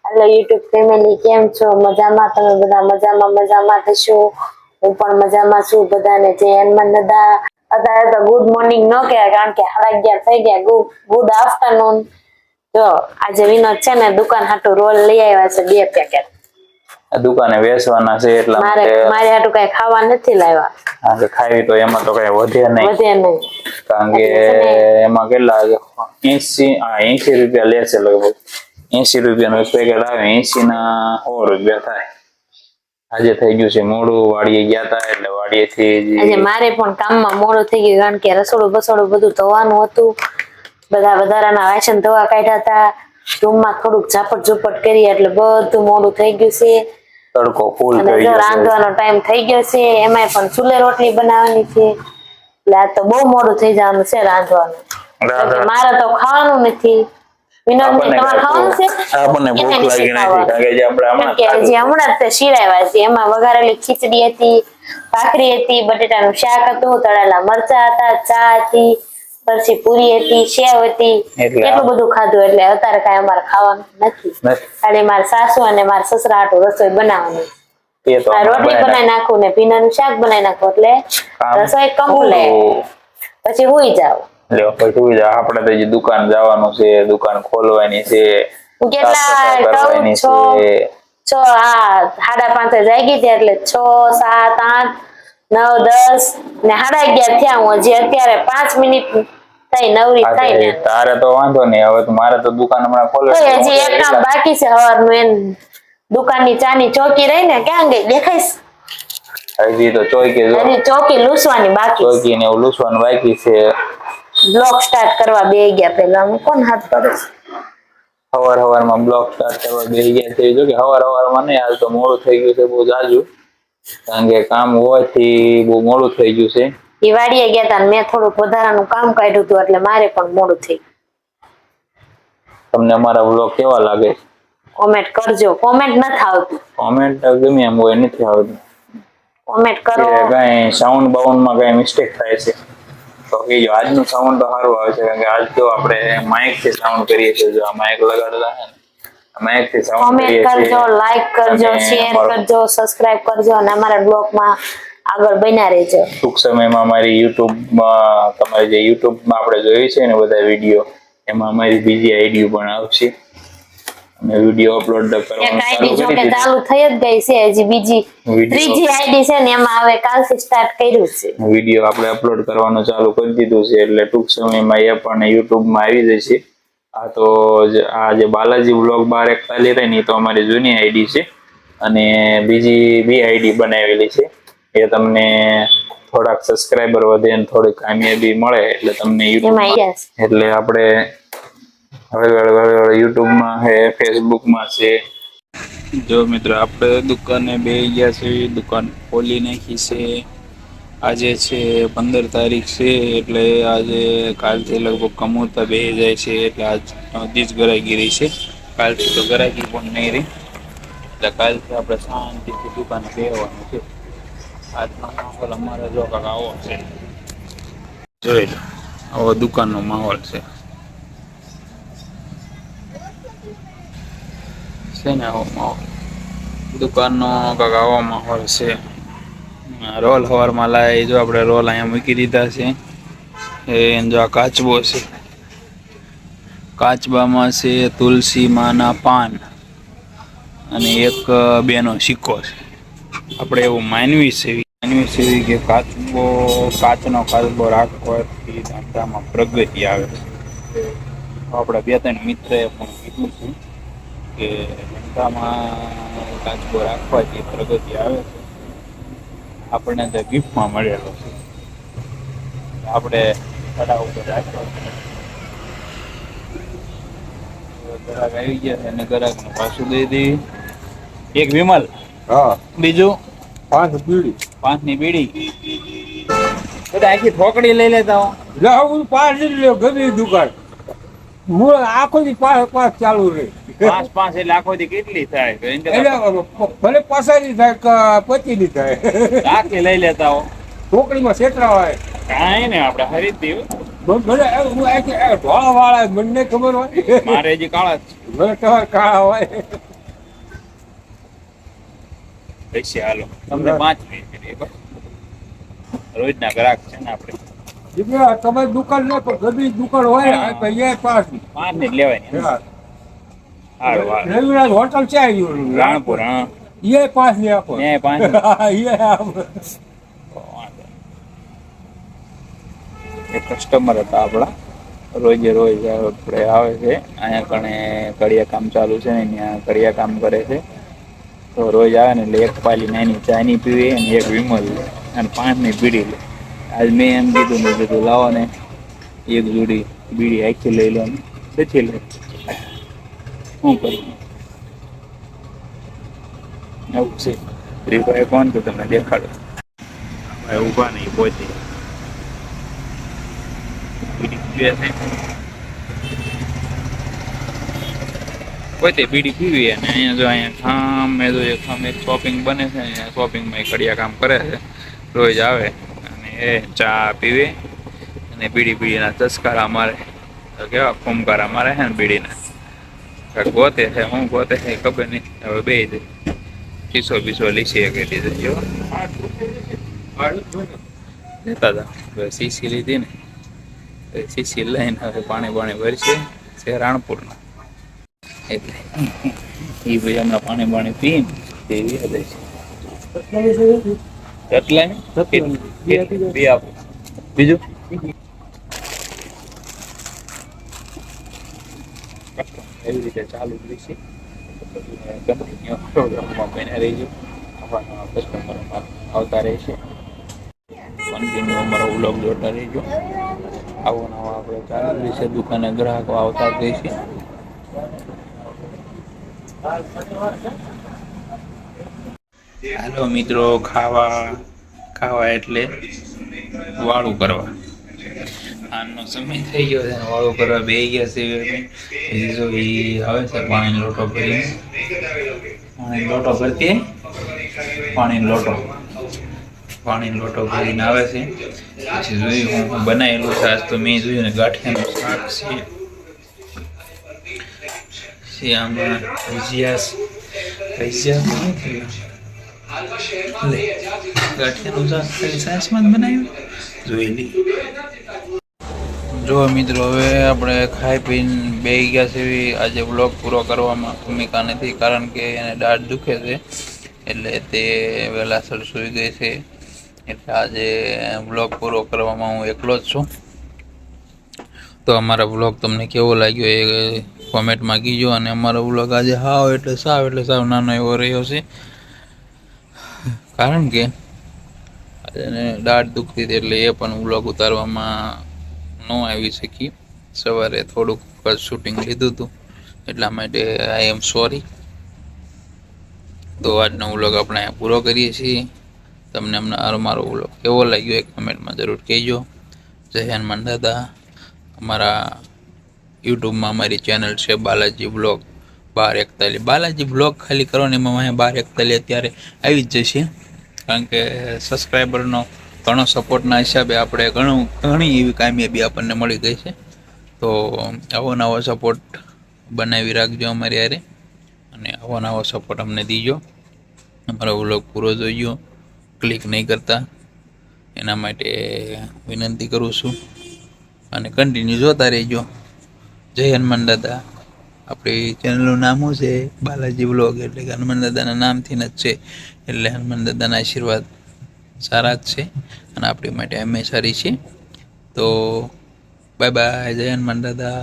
Hello YouTube family, કેમ છો? મજામાં? તમે બધા મજામાં થશો. હું પણ મજામાં છું. બધાને જય હનુમાન દાદા. અત્યારે તો ગુડ મોર્નિંગ ન કહેવાય, કારણ કે 11:30 થઈ ગયા. Good afternoon. જો આજે વિનોદ છે ને દુકાન હાટુ રોલ લઈ આવ્યા છે 2 પેકેટ. દુકાને વેચવાના છે એટલા મારે હાટુ કઈ ખાવા નથી લાવ્યા. હા, તો ખાવી તો એમાં તો કઈ વધે નહીં. કારણ કે એમાં કેટલા 80 રૂપિયા લે છે લગભગ. 80 રૂપિયાનું એક પેકેટ આવે, 80 ના 100 રૂપિયા થાય. આજે થઈ ગયું છે મોડું, વાડીએ ગયા હતા એટલે વાડીએથી આજે મારે પણ કામમાં મોડું થઈ ગયું, કારણ કે રસોડું બધું ધોવાનું હતું. બધા વધારાના વાસણ ધોવા કાઢ્યા હતા. રૂમમાં થોડુંક ઝાપટ કરી એટલે બધું મોડું થઈ ગયું છે. તડકો ફૂલ થઈ ગયો છે. રાંધવાનો ટાઈમ થઈ ગયો છે, એમાંય પણ ચૂલે રોટલી બનાવવાની છે. એટલે આ તો બહુ મોડું થઈ જવાનું છે રાંધવાનું. મારે તો ખાવાનું નથી. હમણાં શીરાવ્યા છે. એમાં વઘારેલી ખીચડી હતી, ભાખરી હતી, બટેટાનું શાક હતું, તળેલા મરચા હતા, ચા હતી, પછી પૂરી હતી, સેવ હતી. એટલું બધું ખાધું. એટલે અત્યારે કઈ અમારે ખાવાનું નથી. ખાલી મારા સાસુ અને મારા સસરા હાટુ રસોઈ બનાવવાની. રોટલી બનાવી નાખું ને ભીંડાનું શાક બનાવી નાખું એટલે રસોઈ કમ્પ્લીટ. પછી હુઈ જાવ. આપડે તો દુકાન જવાનું છે, દુકાન ખોલવાની છે. કેટલા 5:30 જાગી હતી એટલે 6, 7, 8, 9, 10 ને 11:30 થયા. હું હજી અત્યારે 5 મિનિટ થઈ નવરી થઈ ને. તારે તો વાંધો નહીં, હવે તો મારે તો દુકાન હમણાં ખોલવાની. હજી એક કામ બાકી છે સવારનું. એમ દુકાનની ચાની ચોકી રહી ને, ક્યાં ગઈ દેખાઈશ? હજી તો ચોકી લૂસવાની બાકી. ચોકી ને એવું લૂસવાનું બાકી છે. બ્લોગ સ્ટાર્ટ કરવા બે ગયા પેલા. હું કોણ હાથ કરું? સવારમાં બ્લોગ સ્ટાર્ટ કરવા બે ગયા છે. જો કે સવારમાં નહીં, હાલ તો મોડું થઈ ગયું છે બહુ જાજુ, કારણ કે કામ હોવાથી બહુ મોડું થઈ ગયું છે. એ વાડીએ ગયા હતા, મેં થોડુંક વધારાનું કામ કાઢ્યું હતું એટલે મારે પણ મોડું થઈ ગયું. તમને અમારા બ્લોગ કેવા લાગે? કોમેન્ટ કરજો. કોમેન્ટ નથી આવતું. કોમેન્ટ ગમે એમ હોય, નથી આવતું. કોમેન્ટ કરો. કઈ સાઉન્ડ બાઉન્ડમાં કઈ મિસ્ટેક થાય છે તો કહેજો. આજનું સાઉન્ડ તો સારું આવે છે, કારણ કે આજ તો આપણે માઇક થી સાઉન્ડ કરીએ છીએ. જો આ માઇક લગાડેલા છે ને, માઇક થી સાઉન્ડ કરીએ છીએ. કોમેન્ટ કરજો, લાઈક કરજો, શેર કરજો, સબસ્ક્રાઇબ કરજો અને અમારા બ્લોગમાં આગળ બન્યા રહેજો. ટૂંક સમયમાં અમારી યુટ્યુબમાં, તમારી જે યુટ્યુબમાં આપણે જોઈ છે ને બધા વિડીયો, એમાં અમારી બીજી આઈડી પણ આવશે. અને વિડીયો અપલોડ કરવાનું ચાલુ થઈ જ ગઈ છે. હજી બીજી ત્રીજી આઈડી છે ને, એમાં હવે કાલથી સ્ટાર્ટ કર્યું છે. વિડીયો આપણે અપલોડ કરવાનું ચાલુ કરી દીધું છે, એટલે ટૂંક સમયમાં એ પણ યુટ્યુબમાં આવી જશે. આ તો આ જે બાલાજી વ્લોગ 1241 રહી ને, તો અમારી જૂની આઈડી છે. અને બીજી 2 આઈડી બનાવેલી છે. એ તમને થોડાક સબસ્ક્રાઈબર વધે ને થોડી કામયાબી મળે એટલે તમને એટલે આપણે હવે યુટ્યુબમાં છે, ફેસબુકમાં છે. જો મિત્રો, આપણે દુકાને બે ગયા છે, દુકાન ખોલી નાખી છે. આજે છે 15 તારીખ છે, એટલે આજે કાલથી લગભગ કમોતા બે જાય છે. એટલે આજ જ ગરાગીરી છે. કાલથી તો ગરાગી પણ નહીં રહી, એટલે કાલથી આપણે શાંતિથી દુકાને બેસવાનું છે. આજનો માહોલ અમારે જો કાંક આવો છે, જોઈ લો. આવો દુકાનનો માહોલ છે ને આવો માહોલ દુકાનનો કાંક આવો માહોલ છે. રોલ સવારમાં લાવી, જો આપણે રોલ અહીંયા મૂકી દીધા છે. જો આ કાચબો છે, કાચબામાં છે તુલસી માના પાન અને એક 2નો સિક્કો છે. આપણે એવું માનવી છે કે કાચનો કાચબો રાખવાથી ધંધામાં પ્રગતિ આવે છે. આપણા 2-3 મિત્રએ પણ કીધું છે કે ધંધામાં કાચબો રાખવાથી પ્રગતિ આવે છે. આપણને તો ગિફ્ટમાં મળેલો છે, આપણે તળાવ ઉપર રાખ્યો. ગ્રાહક આવી ગયા છે અને ગ્રાહકને પાછું દઈ દેવી. એક વિમલ, બીજું 5ની બીડી. બધા આખી ઠોકડી લઈ લેતા હો. 5 દુકાન આખો દી 5 ચાલુ રહે. 5 એટલે આખો દી કેટલી થાય? ભલે 50 થાય, 25 થાય. આખી લઈ લેતા હો. ઠોકડીમાં છેતરા હોય કાંઈ ને આપણે ખરીદી ધોળા વાળા મને ખબર હોય. મારે હજી કાળા જ કાળા હોય. પૈસે હાલો તમને 5 મિનિટ બસ રોજના ગ્રાહક છે ને આપણે દીકરા તમારી દુકાન ને પણ ગમે દુકાન હોય આ તો એ પાસ 5 મિનિટ લેવાની હારું હારું રવિરાજ હોટલ છે આવ્યું રાણપુર હા એ પાસ ને આપો ને 5 મિનિટ એ આપો. એક કસ્ટમર હતા આપણા રોજે રોજ આપણે આવે છે અહીંયા કણે કડિયા કામ ચાલુ છે ને ત્યાં કડિયા કામ કરે છે તો રોજ આવે ને એટલે એક પાલી નાની ચાની પીવી અને એક વિમલ અને 5ની બીડી લે આજ મેં એમ કીધું મેં કીધું લાવો ને એક જોડી બીડી આખી લઈ લો ને પછી લે શું કરું એવું છે રીભાઈ કોણ તો તમને દેખાડો ભાઈ ઊભા નહીં પોતે પોતે બીડી પીવી અને અહીંયા જો અહીંયા ખામે એક શોપિંગ બને છે અહીંયા શોપિંગમાં કડિયા કામ કરે છે રોજ આવે અને એ ચા પીવે અને બીડીના ચસકારા મારે તો કેવા ફૂમકારા મારે છે ને બીડીના ગોતે છે હું ગોતે છે ખબર નહીં હવે બે દે બીસો લીસી કે દીધો જો લેતા હતા સીસી લીધી ને સીસી લઈને હવે પાણી ભરશે છે રાણપુરના એટલે એ ભાઈ હમણાં પાણી પીને તે યાદ છે એટલે બે આપો બીજું એવી રીતે ચાલુ જ રહેશે કન્ટિન્યુ પ્રોગ્રામમાં બન્યા રહીજો આપણા કસ્ટમર આવતા રહેશે કન્ટિન્યુ અમારો વ્લોગ જોતા રહેજો આવો નવા આપણે ચાલુ રહેશે દુકાને ગ્રાહકો આવતા જ રહેશે હાલો મિત્રો ખાવા એટલે વાળું કરવા આનો સમય થઈ ગયો છે વાળું કરવા બે ગયા છે જો એ આવે છે પાણીનો લોટો ભરીને પાણીનો લોટો ભરીને આવે છે પછી જોયું હું બનાવેલું છે આજ તો મેં જોયું ને ગાંઠિયાનું શાક છે આમાં ભજીયા નથી ગાંઠિયાનું શાક ખાલી સાસમાં જ બનાવ્યું જોઈ લઈ જો મિત્રો હવે આપણે ખાઈ પીને બેસી ગયા છે આજે વ્લોગ પૂરો કરવામાં ભૂમિકા નથી કારણ કે એને દાઢ દુખે છે એટલે તે વહેલાસર સૂઈ ગઈ છે એટલે આજે વ્લોગ પૂરો કરવામાં હું એકલો જ છું તો અમારા વ્લોગ તમને કેવો લાગ્યો એ કોમેન્ટમાં કીજો અને અમારો વ્લોગ આજે સાવ નાનો એવો રહ્યો છે કારણ કે એને દાઢ દુખતી હતી એટલે એ પણ વ્લોગ ઉતારવામાં ન આવી શકી સવારે થોડુંક શૂટિંગ લીધું હતું એટલા માટે આઈ એમ સોરી તો આજનો વ્લોગ આપણે પૂરો કરીએ છીએ તમને અમારો વ્લોગ કેવો લાગ્યો એ કમેન્ટમાં જરૂર કહેજો જય હનુમાન દાદા અમારા યુટ્યુબમાં અમારી ચેનલ છે બાલાજી બ્લોગ 1241 બાલાજી બ્લોગ ખાલી કરો ને એમાં 1241 અત્યારે આવી જ જશે કારણ કે સબસ્ક્રાઈબરનો ઘણો સપોર્ટના હિસાબે આપણે ઘણી એવી કામયાબી આપણને મળી ગઈ છે તો આવો નવો સપોર્ટ બનાવી રાખજો અમારી યારે અને આવો નવો સપોર્ટ અમને દીજો અમારો વ્લોગ પૂરો જોઈજો ક્લિક નહીં કરતા એના માટે વિનંતી કરું છું અને કન્ટિન્યુ જોતા રહેજો જય હનુમાન દાદા આપણી ચેનલનું નામ શું છે બાલાજી વ્લોગ એટલે કે હનુમાન દાદાના નામથી જ છે એટલે હનુમાન દાદાના આશીર્વાદ સારા જ છે અને આપણી માટે હંમેશા સારી છે તો બાય બાય જય હનુમાન દાદા